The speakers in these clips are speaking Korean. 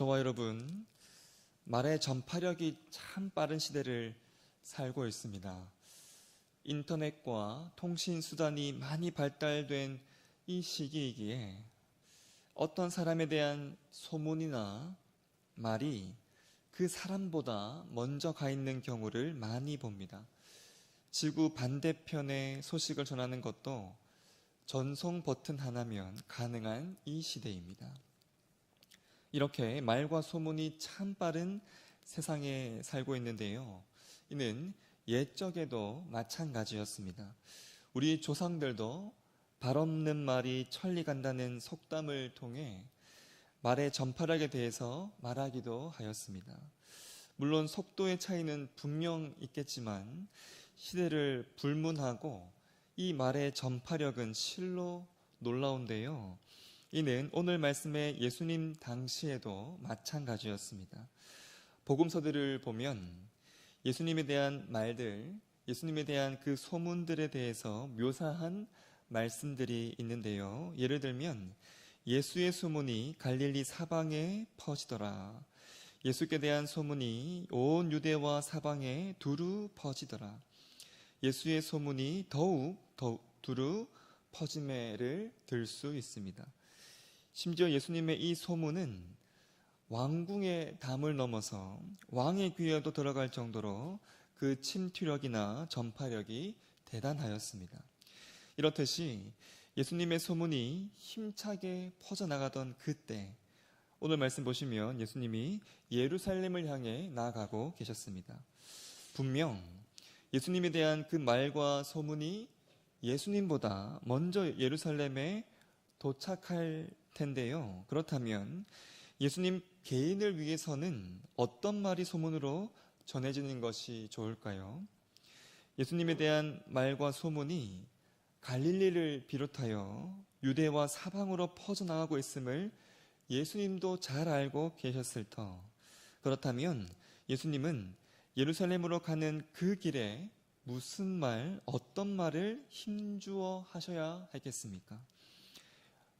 저와 여러분, 말의 전파력이 참 빠른 시대를 살고 있습니다. 인터넷과 통신 수단이 많이 발달된 이 시기이기에 어떤 사람에 대한 소문이나 말이 그 사람보다 먼저 가 있는 경우를 많이 봅니다. 지구 반대편의 소식을 전하는 것도 전송 버튼 하나면 가능한 이 시대입니다. 이렇게 말과 소문이 참 빠른 세상에 살고 있는데요. 이는 옛적에도 마찬가지였습니다. 우리 조상들도 발 없는 말이 천리 간다는 속담을 통해 말의 전파력에 대해서 말하기도 하였습니다. 물론 속도의 차이는 분명 있겠지만 시대를 불문하고 이 말의 전파력은 실로 놀라운데요. 이는 오늘 말씀의 예수님 당시에도 마찬가지였습니다. 복음서들을 보면 예수님에 대한 말들, 예수님에 대한 그 소문들에 대해서 묘사한 말씀들이 있는데요. 예를 들면 예수의 소문이 갈릴리 사방에 퍼지더라. 예수께 대한 소문이 온 유대와 사방에 두루 퍼지더라. 예수의 소문이 더욱 두루 퍼짐에를 들 수 있습니다. 심지어 예수님의 이 소문은 왕궁의 담을 넘어서 왕의 귀에도 들어갈 정도로 그 침투력이나 전파력이 대단하였습니다. 이렇듯이 예수님의 소문이 힘차게 퍼져나가던 그때, 오늘 말씀 보시면 예수님이 예루살렘을 향해 나아가고 계셨습니다. 분명 예수님에 대한 그 말과 소문이 예수님보다 먼저 예루살렘에 도착할 텐데요. 그렇다면 예수님 개인을 위해서는 어떤 말이 소문으로 전해지는 것이 좋을까요? 예수님에 대한 말과 소문이 갈릴리를 비롯하여 유대와 사방으로 퍼져나가고 있음을 예수님도 잘 알고 계셨을 터. 그렇다면 예수님은 예루살렘으로 가는 그 길에 무슨 말, 어떤 말을 힘주어 하셔야 하겠습니까?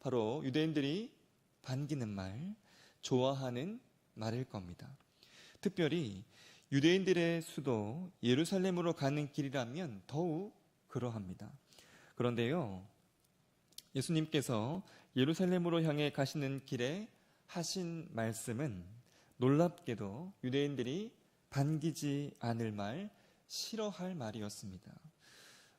바로 유대인들이 반기는 말, 좋아하는 말일 겁니다. 특별히 유대인들의 수도 예루살렘으로 가는 길이라면 더욱 그러합니다. 그런데요, 예수님께서 예루살렘으로 향해 가시는 길에 하신 말씀은 놀랍게도 유대인들이 반기지 않을 말, 싫어할 말이었습니다.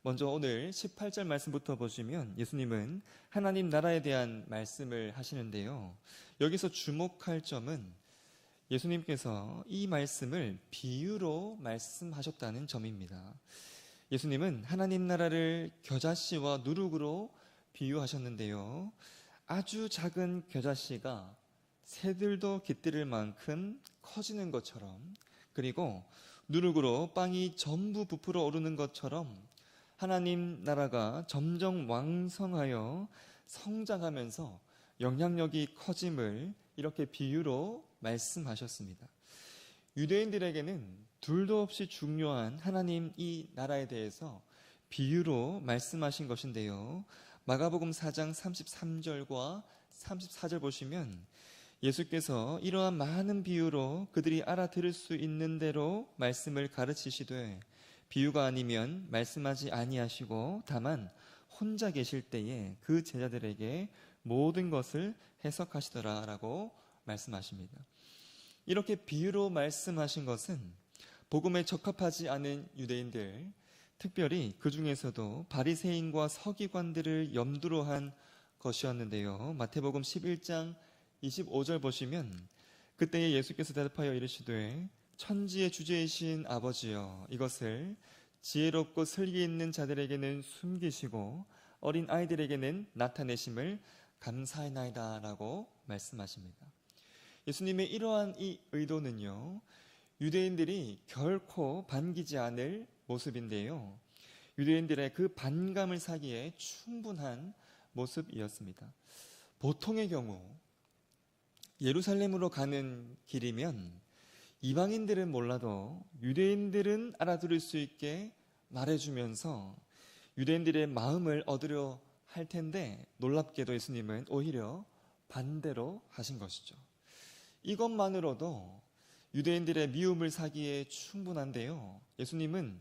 먼저 오늘 18절 말씀부터 보시면 예수님은 하나님 나라에 대한 말씀을 하시는데요. 여기서 주목할 점은 예수님께서 이 말씀을 비유로 말씀하셨다는 점입니다. 예수님은 하나님 나라를 겨자씨와 누룩으로 비유하셨는데요. 아주 작은 겨자씨가 새들도 깃들일 만큼 커지는 것처럼, 그리고 누룩으로 빵이 전부 부풀어 오르는 것처럼 하나님 나라가 점점 왕성하여 성장하면서 영향력이 커짐을 이렇게 비유로 말씀하셨습니다. 유대인들에게는 둘도 없이 중요한 하나님 이 나라에 대해서 비유로 말씀하신 것인데요. 마가복음 4장 33절과 34절 보시면 예수께서 이러한 많은 비유로 그들이 알아들을 수 있는 대로 말씀을 가르치시되 비유가 아니면 말씀하지 아니하시고 다만 혼자 계실 때에 그 제자들에게 모든 것을 해석하시더라 라고 말씀하십니다. 이렇게 비유로 말씀하신 것은 복음에 적합하지 않은 유대인들, 특별히 그 중에서도 바리새인과 서기관들을 염두로 한 것이었는데요. 마태복음 11장 25절 보시면 그때에 예수께서 대답하여 이르시되 천지의 주제이신 아버지여, 이것을 지혜롭고 슬기 있는 자들에게는 숨기시고 어린 아이들에게는 나타내심을 감사하나이다 라고 말씀하십니다. 예수님의 이러한 이 의도는요, 유대인들이 결코 반기지 않을 모습인데요, 유대인들의 그 반감을 사기에 충분한 모습이었습니다. 보통의 경우 예루살렘으로 가는 길이면 이방인들은 몰라도 유대인들은 알아들을 수 있게 말해주면서 유대인들의 마음을 얻으려 할 텐데 놀랍게도 예수님은 오히려 반대로 하신 것이죠. 이것만으로도 유대인들의 미움을 사기에 충분한데요. 예수님은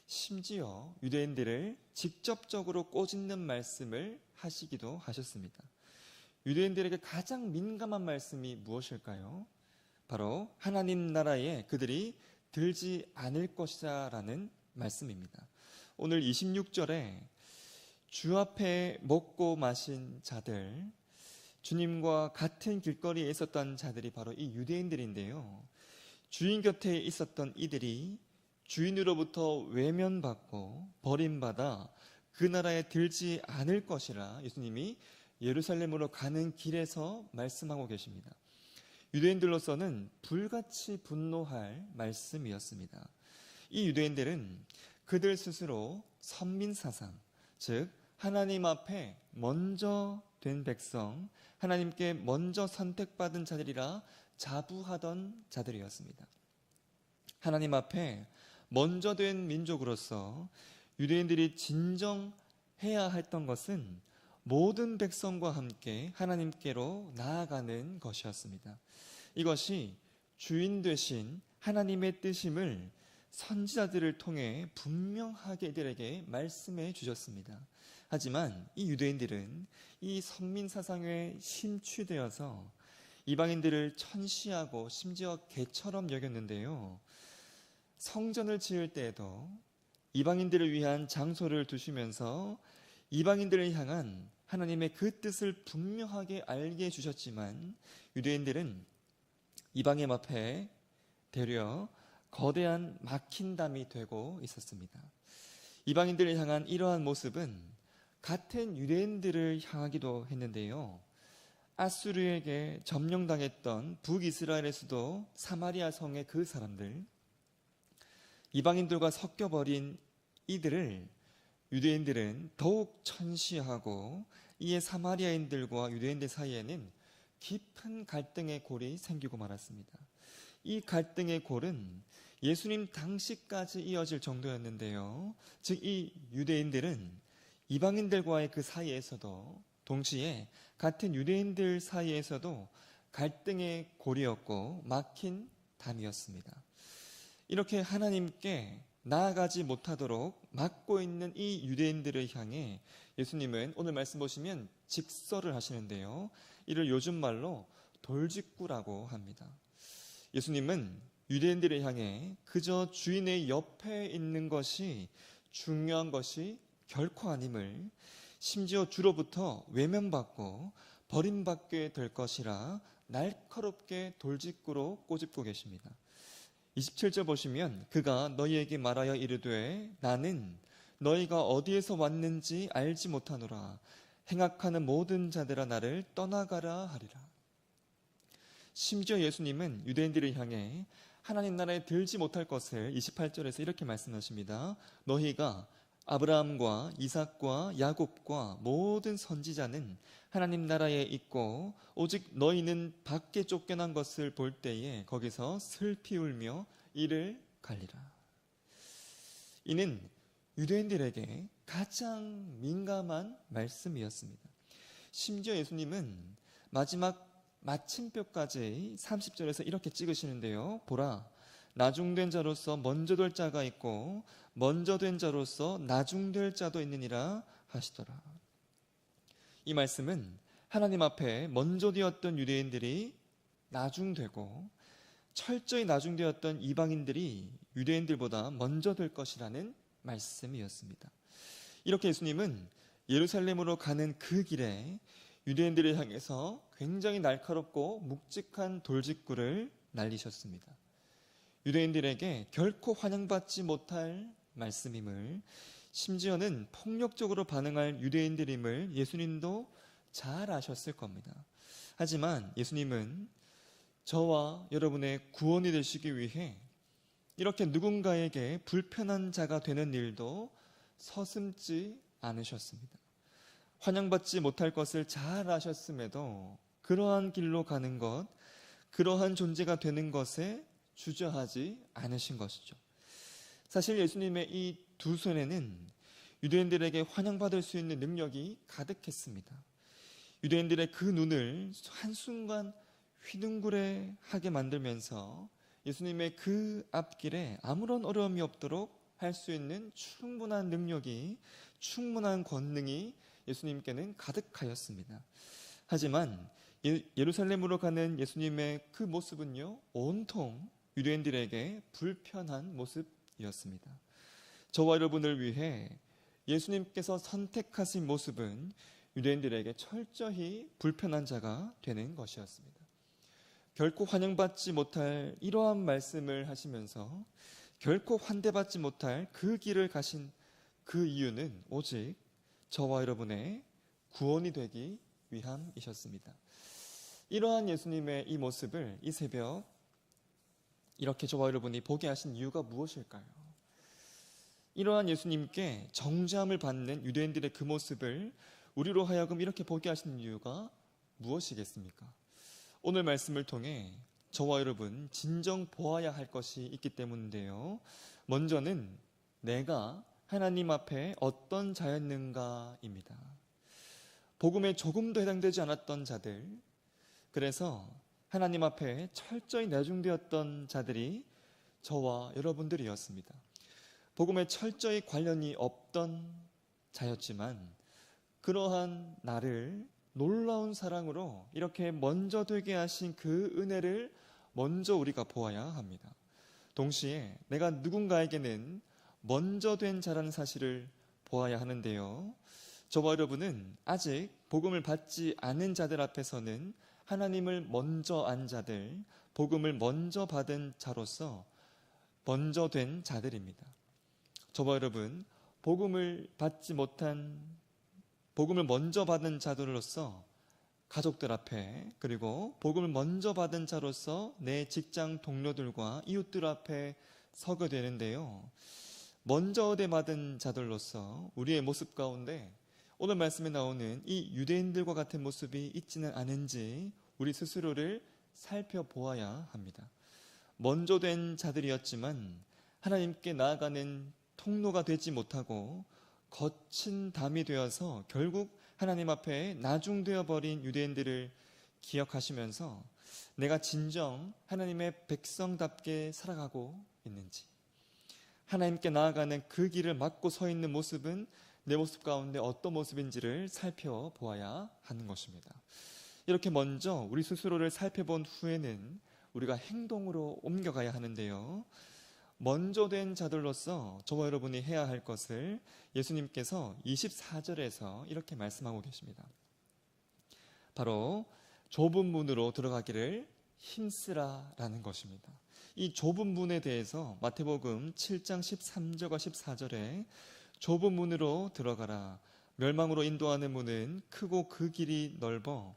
심지어 유대인들을 직접적으로 꼬집는 말씀을 하시기도 하셨습니다. 유대인들에게 가장 민감한 말씀이 무엇일까요? 바로 하나님 나라에 그들이 들지 않을 것이다 라는 말씀입니다. 오늘 26절에 주 앞에 먹고 마신 자들, 주님과 같은 길거리에 있었던 자들이 바로 이 유대인들인데요. 주인 곁에 있었던 이들이 주인으로부터 외면받고 버림받아 그 나라에 들지 않을 것이라 예수님이 예루살렘으로 가는 길에서 말씀하고 계십니다. 유대인들로서는 불같이 분노할 말씀이었습니다. 이 유대인들은 그들 스스로 선민사상, 즉 하나님 앞에 먼저 된 백성, 하나님께 먼저 선택받은 자들이라 자부하던 자들이었습니다. 하나님 앞에 먼저 된 민족으로서 유대인들이 진정해야 했던 것은 모든 백성과 함께 하나님께로 나아가는 것이었습니다. 이것이 주인 되신 하나님의 뜻임을 선지자들을 통해 분명하게 이들에게 말씀해 주셨습니다. 하지만 이 유대인들은 이 선민사상에 심취되어서 이방인들을 천시하고 심지어 개처럼 여겼는데요. 성전을 지을 때에도 이방인들을 위한 장소를 두시면서 이방인들을 향한 하나님의 그 뜻을 분명하게 알게 해주셨지만 유대인들은 이방인 앞에 되려 거대한 막힌 담이 되고 있었습니다. 이방인들을 향한 이러한 모습은 같은 유대인들을 향하기도 했는데요. 아수르에게 점령당했던 북이스라엘의 수도 사마리아 성의 그 사람들, 이방인들과 섞여버린 이들을 유대인들은 더욱 천시하고 이에 사마리아인들과 유대인들 사이에는 깊은 갈등의 골이 생기고 말았습니다. 이 갈등의 골은 예수님 당시까지 이어질 정도였는데요. 즉 이 유대인들은 이방인들과의 그 사이에서도 동시에 같은 유대인들 사이에서도 갈등의 골이었고 막힌 담이었습니다. 이렇게 하나님께 나아가지 못하도록 막고 있는 이 유대인들을 향해 예수님은 오늘 말씀 보시면 직설을 하시는데요. 이를 요즘 말로 돌직구라고 합니다. 예수님은 유대인들을 향해 그저 주인의 옆에 있는 것이 중요한 것이 결코 아님을, 심지어 주로부터 외면받고 버림받게 될 것이라 날카롭게 돌직구로 꼬집고 계십니다. 27절 보시면 그가 너희에게 말하여 이르되 나는 너희가 어디에서 왔는지 알지 못하노라. 행악하는 모든 자들아 나를 떠나가라 하리라. 심지어 예수님은 유대인들을 향해 하나님 나라에 들지 못할 것을 28절에서 이렇게 말씀하십니다. 너희가 아브라함과 이삭과 야곱과 모든 선지자는 하나님 나라에 있고 오직 너희는 밖에 쫓겨난 것을 볼 때에 거기서 슬피 울며 이를 갈리라. 이는 유대인들에게 가장 민감한 말씀이었습니다. 심지어 예수님은 마지막 마침표까지 30절에서 이렇게 찍으시는데요. 보라, 나중된 자로서 먼저 될 자가 있고 먼저 된 자로서 나중될 자도 있느니라 하시더라. 이 말씀은 하나님 앞에 먼저 되었던 유대인들이 나중되고 철저히 나중되었던 이방인들이 유대인들보다 먼저 될 것이라는 말씀이었습니다. 이렇게 예수님은 예루살렘으로 가는 그 길에 유대인들을 향해서 굉장히 날카롭고 묵직한 돌직구를 날리셨습니다. 유대인들에게 결코 환영받지 못할 말씀임을, 심지어는 폭력적으로 반응할 유대인들임을 예수님도 잘 아셨을 겁니다. 하지만 예수님은 저와 여러분의 구원이 되시기 위해 이렇게 누군가에게 불편한 자가 되는 일도 서슴지 않으셨습니다. 환영받지 못할 것을 잘 아셨음에도 그러한 길로 가는 것, 그러한 존재가 되는 것에 주저하지 않으신 것이죠. 사실 예수님의 이 두 손에는 유대인들에게 환영받을 수 있는 능력이 가득했습니다. 유대인들의 그 눈을 한순간 휘둥그레하게 만들면서 예수님의 그 앞길에 아무런 어려움이 없도록 할 수 있는 충분한 능력이, 충분한 권능이 예수님께는 가득하였습니다. 하지만 예루살렘으로 가는 예수님의 그 모습은요, 온통 유대인들에게 불편한 모습이었습니다. 저와 여러분을 위해 예수님께서 선택하신 모습은 유대인들에게 철저히 불편한 자가 되는 것이었습니다. 결코 환영받지 못할 이러한 말씀을 하시면서 결코 환대받지 못할 그 길을 가신 그 이유는 오직 저와 여러분의 구원이 되기 위함이셨습니다. 이러한 예수님의 이 모습을 이 새벽 이렇게 저와 여러분이 보게 하신 이유가 무엇일까요? 이러한 예수님께 정죄함을 받는 유대인들의 그 모습을 우리로 하여금 이렇게 보게 하신 이유가 무엇이겠습니까? 오늘 말씀을 통해 저와 여러분 진정 보아야 할 것이 있기 때문인데요. 먼저는 내가 하나님 앞에 어떤 자였는가입니다. 복음에 조금도 해당되지 않았던 자들, 그래서 하나님 앞에 철저히 내중되었던 자들이 저와 여러분들이었습니다. 복음에 철저히 관련이 없던 자였지만 그러한 나를 놀라운 사랑으로 이렇게 먼저 되게 하신 그 은혜를 먼저 우리가 보아야 합니다. 동시에 내가 누군가에게는 먼저 된 자라는 사실을 보아야 하는데요. 저와 여러분은 아직 복음을 받지 않은 자들 앞에서는 하나님을 먼저 안 자들, 복음을 먼저 받은 자로서 먼저 된 자들입니다. 저와 여러분, 복음을 먼저 받은 자들로서 가족들 앞에, 그리고 복음을 먼저 받은 자로서 내 직장 동료들과 이웃들 앞에 서게 되는데요. 먼저 받은 자들로서 우리의 모습 가운데 오늘 말씀에 나오는 이 유대인들과 같은 모습이 있지는 않은지 우리 스스로를 살펴보아야 합니다. 먼저 된 자들이었지만 하나님께 나아가는 통로가 되지 못하고 거친 담이 되어서 결국 하나님 앞에 나중되어 버린 유대인들을 기억하시면서 내가 진정 하나님의 백성답게 살아가고 있는지, 하나님께 나아가는 그 길을 막고 서 있는 모습은 내 모습 가운데 어떤 모습인지를 살펴보아야 하는 것입니다. 이렇게 먼저 우리 스스로를 살펴본 후에는 우리가 행동으로 옮겨가야 하는데요. 먼저 된 자들로서 저와 여러분이 해야 할 것을 예수님께서 24절에서 이렇게 말씀하고 계십니다. 바로 좁은 문으로 들어가기를 힘쓰라라는 것입니다. 이 좁은 문에 대해서 마태복음 7장 13절과 14절에 좁은 문으로 들어가라. 멸망으로 인도하는 문은 크고 그 길이 넓어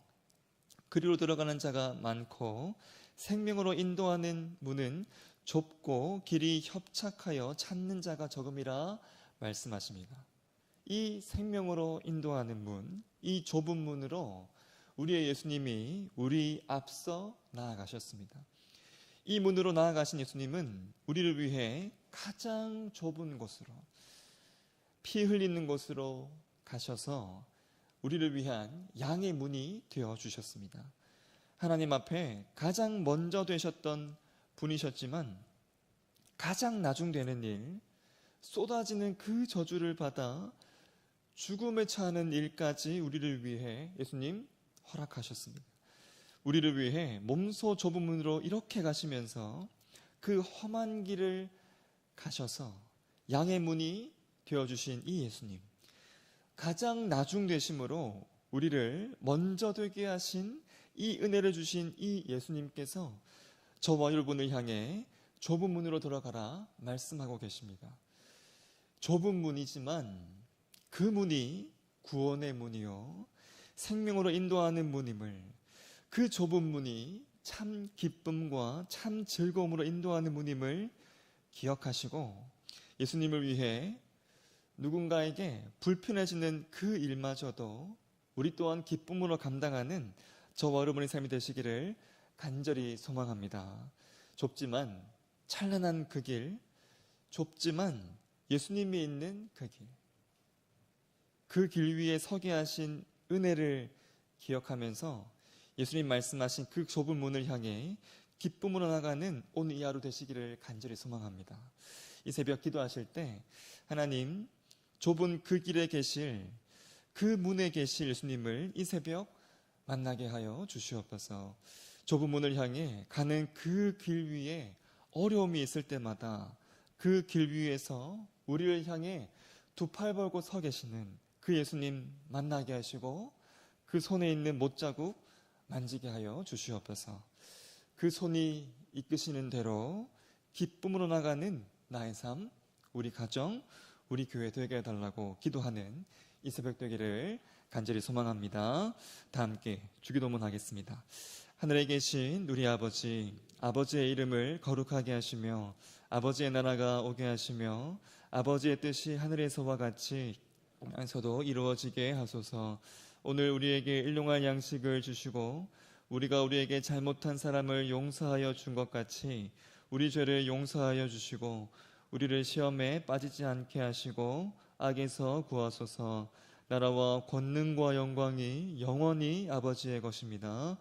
그리로 들어가는 자가 많고 생명으로 인도하는 문은 좁고 길이 협착하여 찾는 자가 적음이라 말씀하십니다. 이 생명으로 인도하는 문, 이 좁은 문으로 우리의 예수님이 우리 앞서 나아가셨습니다. 이 문으로 나아가신 예수님은 우리를 위해 가장 좁은 곳으로, 피 흘리는 곳으로 가셔서 우리를 위한 양의 문이 되어주셨습니다. 하나님 앞에 가장 먼저 되셨던 분이셨지만 가장 나중되는 일, 쏟아지는 그 저주를 받아 죽음에 처하는 일까지 우리를 위해 예수님 허락하셨습니다. 우리를 위해 몸소 좁은 문으로 이렇게 가시면서 그 험한 길을 가셔서 양의 문이 되어주신 이 예수님, 가장 나중되심으로 우리를 먼저 되게 하신 이 은혜를 주신 이 예수님께서 저와 여러분을 향해 좁은 문으로 들어가라 말씀하고 계십니다. 좁은 문이지만 그 문이 구원의 문이요 생명으로 인도하는 문임을, 그 좁은 문이 참 기쁨과 참 즐거움으로 인도하는 문임을 기억하시고 예수님을 위해 누군가에게 불편해지는 그 일마저도 우리 또한 기쁨으로 감당하는 저와 여러분의 삶이 되시기를 간절히 소망합니다. 좁지만 찬란한 그 길, 좁지만 예수님이 있는 그 길, 그 길 위에 서게 하신 은혜를 기억하면서 예수님 말씀하신 그 좁은 문을 향해 기쁨으로 나가는 오늘 이 하루 되시기를 간절히 소망합니다. 이 새벽 기도하실 때 하나님, 좁은 그 길에 계실, 그 문에 계실 예수님을 이 새벽 만나게 하여 주시옵소서. 좁은 문을 향해 가는 그 길 위에 어려움이 있을 때마다 그 길 위에서 우리를 향해 두 팔 벌고 서 계시는 그 예수님 만나게 하시고 그 손에 있는 못자국 만지게 하여 주시옵소서. 그 손이 이끄시는 대로 기쁨으로 나가는 나의 삶, 우리 가정, 우리 교회 되게 해달라고 기도하는 이 새벽 되기를 간절히 소망합니다. 다 함께 주기도문 하겠습니다. 하늘에 계신 우리 아버지, 아버지의 이름을 거룩하게 하시며 아버지의 나라가 오게 하시며 아버지의 뜻이 하늘에서와 같이 땅에서도 이루어지게 하소서. 오늘 우리에게 일용할 양식을 주시고 우리가 우리에게 잘못한 사람을 용서하여 준 것 같이 우리 죄를 용서하여 주시고 우리를 시험에 빠지지 않게 하시고 악에서 구하소서. 나라와 권능과 영광이 영원히 아버지의 것입니다.